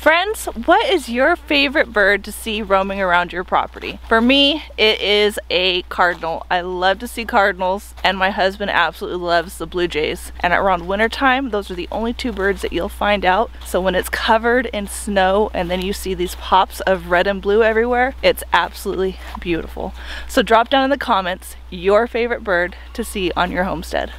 Friends, what is your favorite bird to see roaming around your property? For me, it is a cardinal. I love to see cardinals, and my husband absolutely loves the blue jays. And around wintertime, those are the only two birds that you'll find out. So when it's covered in snow and then you see these pops of red and blue everywhere, it's absolutely beautiful. So drop down in the comments your favorite bird to see on your homestead.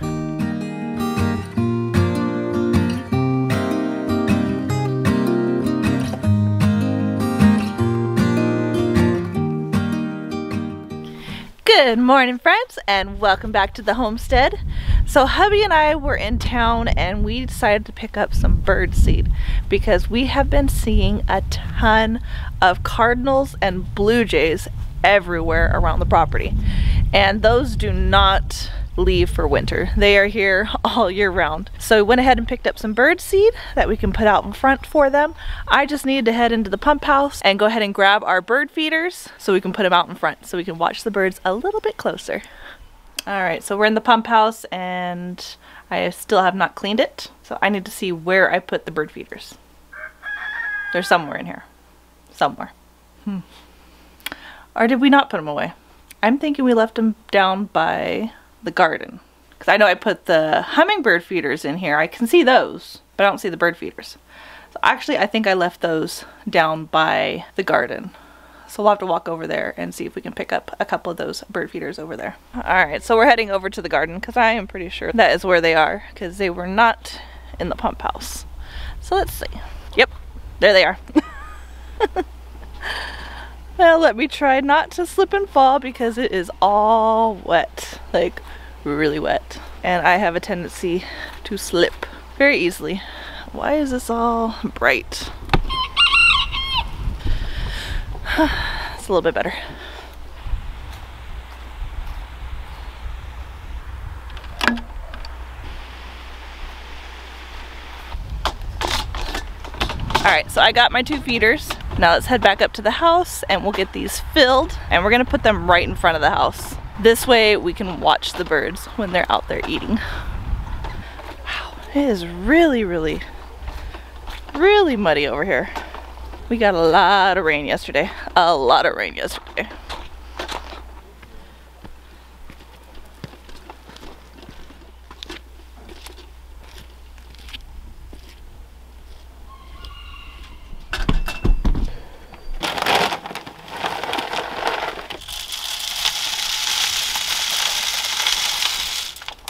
Good morning, friends, and welcome back to the homestead. So hubby and I were in town and we decided to pick up some bird seed because we have been seeing a ton of cardinals and blue jays everywhere around the property, and those do not leave for winter. They are here all year round. So we went ahead and picked up some bird seed that we can put out in front for them. I just needed to head into the pump house and go ahead and grab our bird feeders so we can put them out in front so we can watch the birds a little bit closer. All right, so we're in the pump house and I still have not cleaned it. So I need to see where I put the bird feeders. They're somewhere in here, somewhere. Or did we not put them away? I'm thinking we left them down by the garden, because I know I put the hummingbird feeders in here. I can see those, but I don't see the bird feeders. So actually I think I left those down by the garden. So we'll have to walk over there and see if we can pick up a couple of those bird feeders over there. Alright, so we're heading over to the garden because I am pretty sure that is where they are, because they were not in the pump house. So let's see. Yep, there they are. Now let me try not to slip and fall because it is all wet, like really wet. And I have a tendency to slip very easily. Why is this all bright? It's a little bit better. Alright, so I got my two feeders. Now let's head back up to the house and we'll get these filled, and we're gonna put them right in front of the house. This way we can watch the birds when they're out there eating. Wow, it is really muddy over here. We got a lot of rain yesterday. A lot of rain yesterday.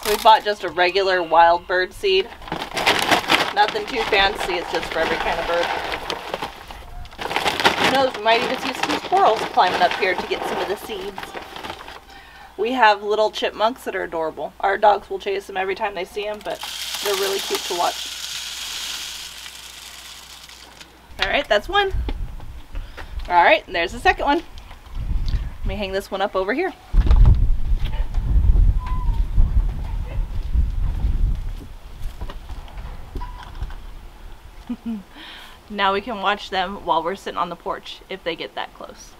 We bought just a regular wild bird seed. Nothing too fancy, it's just for every kind of bird. Who knows, we might even see some squirrels climbing up here to get some of the seeds. We have little chipmunks that are adorable. Our dogs will chase them every time they see them, but they're really cute to watch. Alright, that's one. Alright, and there's the second one. Let me hang this one up over here. Now we can watch them while we're sitting on the porch if they get that close.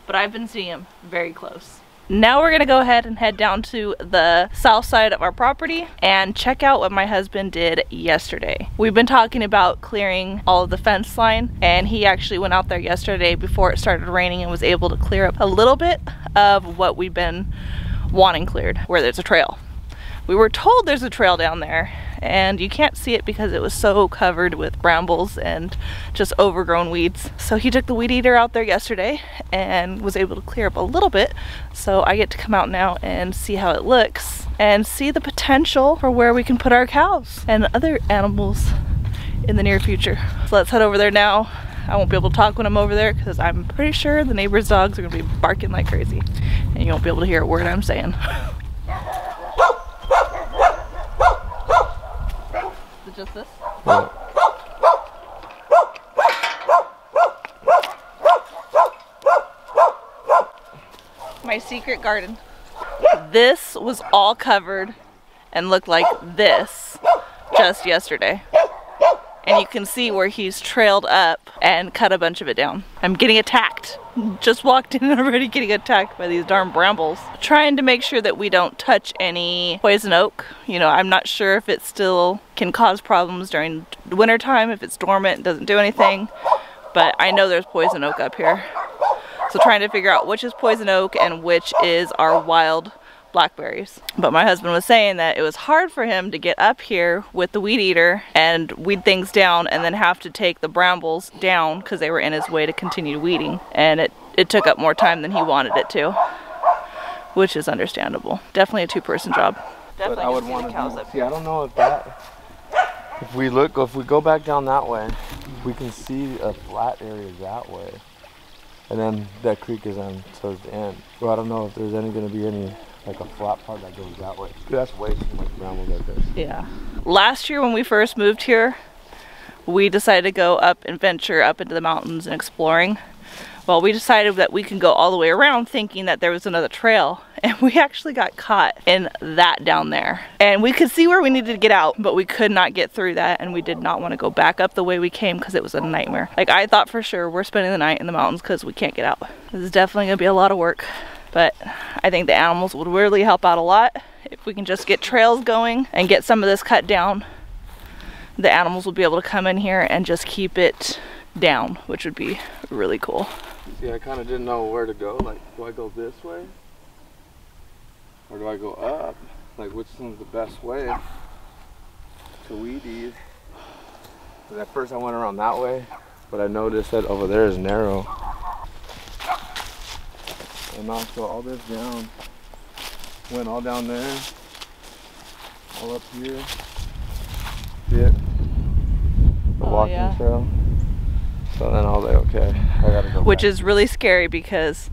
But I've been seeing them very close. Now we're gonna go ahead and head down to the south side of our property and check out what my husband did yesterday. We've been talking about clearing all of the fence line, and he actually went out there yesterday before it started raining and was able to clear up a little bit of what we've been wanting cleared, where there's a trail. We were told there's a trail down there, and you can't see it because it was so covered with brambles and just overgrown weeds. So he took the weed eater out there yesterday and was able to clear up a little bit. So I get to come out now and see how it looks and see the potential for where we can put our cows and other animals in the near future. So let's head over there now. I won't be able to talk when I'm over there because I'm pretty sure the neighbor's dogs are gonna be barking like crazy and you won't be able to hear a word I'm saying. Just this? Yeah. My secret garden. This was all covered and looked like this just yesterday. and you can see where he's trailed up and cut a bunch of it down. I'm getting attacked. Just walked in and already getting attacked by these darn brambles. Trying to make sure that we don't touch any poison oak. You know, I'm not sure if it still can cause problems during the winter time, if it's dormant, doesn't do anything, but I know there's poison oak up here. So trying to figure out which is poison oak and which is our wild blackberries. But my husband was saying that it was hard for him to get up here with the weed eater and weed things down and then have to take the brambles down because they were in his way to continue weeding. And it took up more time than he wanted it to, which is understandable. Definitely a two-person job. Definitely. But I would want to see, I don't know if that, if we go back down that way, we can see a flat area that way. And then that creek is on towards the end. So I don't know if there's going to be any like a flat part that goes that way. That's way too much brambles like this. Yeah. Last year when we first moved here, we decided to go up and venture up into the mountains and exploring. Well, we decided that we can go all the way around thinking that there was another trail, and we actually got caught in that down there. And we could see where we needed to get out, but we could not get through that, and we did not want to go back up the way we came because it was a nightmare. Like, I thought for sure we're spending the night in the mountains because we can't get out. This is definitely gonna be a lot of work, but I think the animals would really help out a lot if we can just get trails going and get some of this cut down. The animals will be able to come in here and just keep it down, which would be really cool. See, I kind of didn't know where to go. Like, do I go this way? Or do I go up? Like, which one's the best way to weed these? Because at first I went around that way, but I noticed that over there is narrow. And also all this down, went all down there, all up here. See it? The walking trail. So then I was like, okay, I gotta go Which back. is really scary because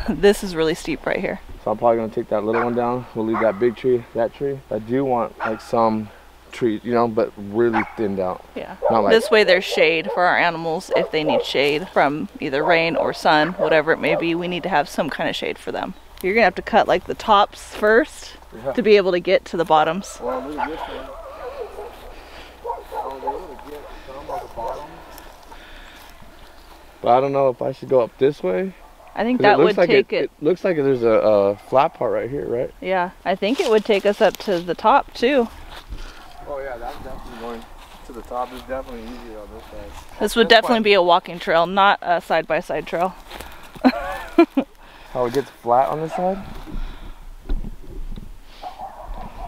this is really steep right here. So I'm probably gonna take that little one down. We'll leave that big tree, that tree. I do want like some trees, you know, but really thinned out. Yeah. Not like, this way there's shade for our animals if they need shade from either rain or sun, whatever it may be. We need to have some kind of shade for them. You're gonna have to cut like the tops first to be able to get to the bottoms. Well, look at this one. I was able to get some of the bottom. But I don't know if I should go up this way. I think that would take it. It looks like there's a flat part right here, right? Yeah, I think it would take us up to the top too. Oh yeah, that's definitely going to the top. Is definitely easier on this side. This would definitely be a walking trail, not a side-by-side trail. How it gets flat on this side?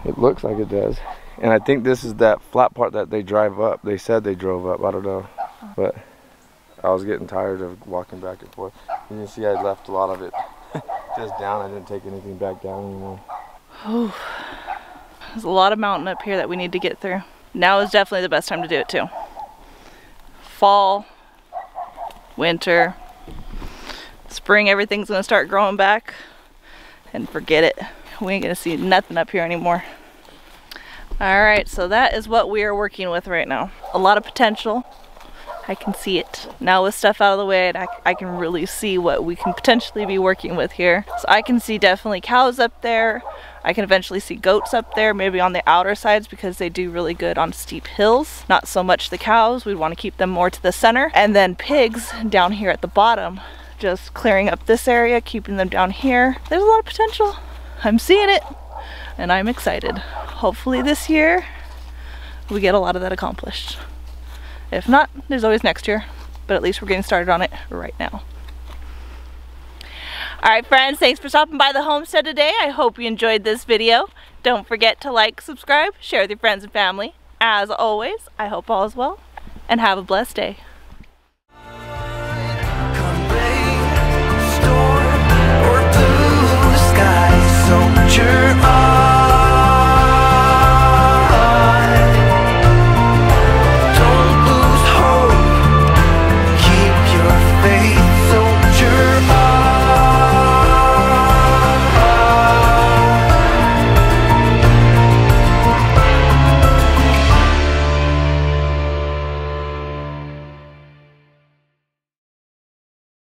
It looks like it does. And I think this is that flat part that they drive up. They said they drove up, I don't know. But I was getting tired of walking back and forth. You can see I left a lot of it just down. I didn't take anything back down anymore. Ooh. There's a lot of mountain up here that we need to get through. Now is definitely the best time to do it too. Fall, winter, spring, everything's gonna start growing back, and forget it. We ain't gonna see nothing up here anymore. All right, so that is what we are working with right now. A lot of potential. I can see it. Now with stuff out of the way, I can really see what we can potentially be working with here. So I can see definitely cows up there. I can eventually see goats up there, maybe on the outer sides because they do really good on steep hills. Not so much the cows, we'd want to keep them more to the center. And then pigs down here at the bottom, just clearing up this area, keeping them down here. There's a lot of potential. I'm seeing it and I'm excited. Hopefully this year we get a lot of that accomplished. If not, there's always next year, but at least we're getting started on it right now. All right, friends, thanks for stopping by the homestead today. I hope you enjoyed this video. Don't forget to like, subscribe, share with your friends and family. As always, I hope all is well, and have a blessed day. Storm or blue skies, soldier on.